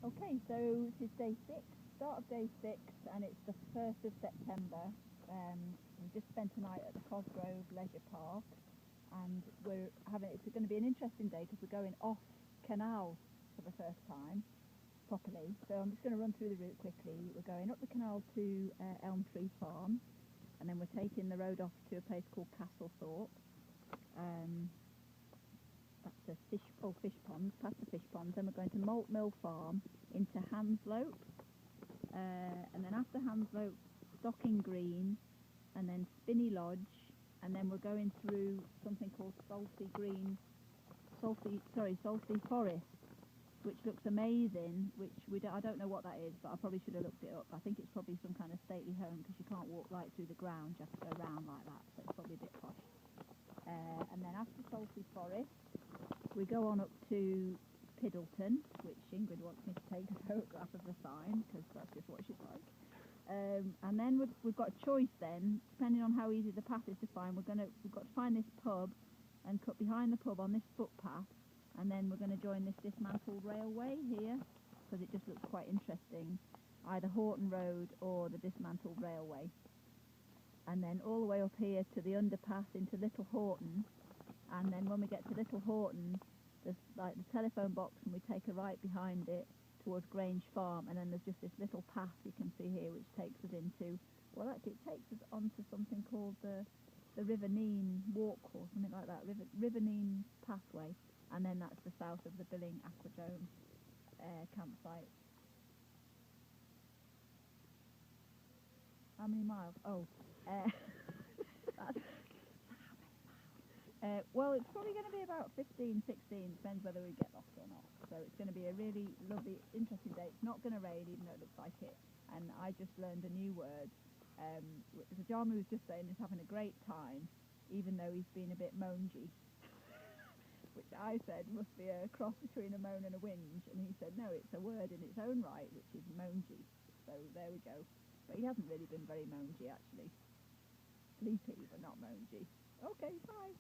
Okay, so this is day 6, start of day 6, and it's the 1st of September. We just spent a night at the Cosgrove Leisure Park, and it's going to be an interesting day because we're going off canal for the first time properly. So I'm just going to run through the route quickly. We're going up the canal to Elm Tree Farm, and then we're taking the road off to a place called Castlethorpe. That's a fish ponds, past the fish ponds. Then we're going to Malt Mill Farm into Hanslope, and then after Hanslope, Stocking Green, and then Spinney Lodge, and then we're going through something called Salty Forest, which looks amazing. I don't know what that is, but I probably should have looked it up. I think it's probably some kind of stately home because you can't walk right through the ground. You have to go around like that, so it's probably a bit posh. And then after Salty Forest, we go on up to Piddleton, which Ingrid wants me to take a photograph of the sign because that's just what she'd like. And then we've got a choice then, depending on how easy the path is to find. We've got to find this pub and cut behind the pub on this footpath, and then we're going to join this dismantled railway here because it just looks quite interesting, either Horton Road or the dismantled railway. And then all the way up here to the underpass into Little Horton, and then when we get to Little Horton, there's like the telephone box, and we take a right behind it towards Grange Farm, and then there's just this little path you can see here which takes us into, well actually it takes us onto something called the River Nene Walk or something like that, River Nene Pathway, and then that's the south of the Billing Aquadome campsite. How many miles? That's well, it's probably going to be about 15, 16, depends whether we get lost or not. So it's going to be a really lovely, interesting day. It's not going to rain, even though it looks like it. And I just learned a new word. So Jarmu was just saying he's having a great time, even though he's been a bit moangy, which I said must be a cross between a moan and a whinge. And he said, no, it's a word in its own right, which is moangy. So there we go. But he hasn't really been very moangy, actually. Sleepy, but not moangy. Okay, bye.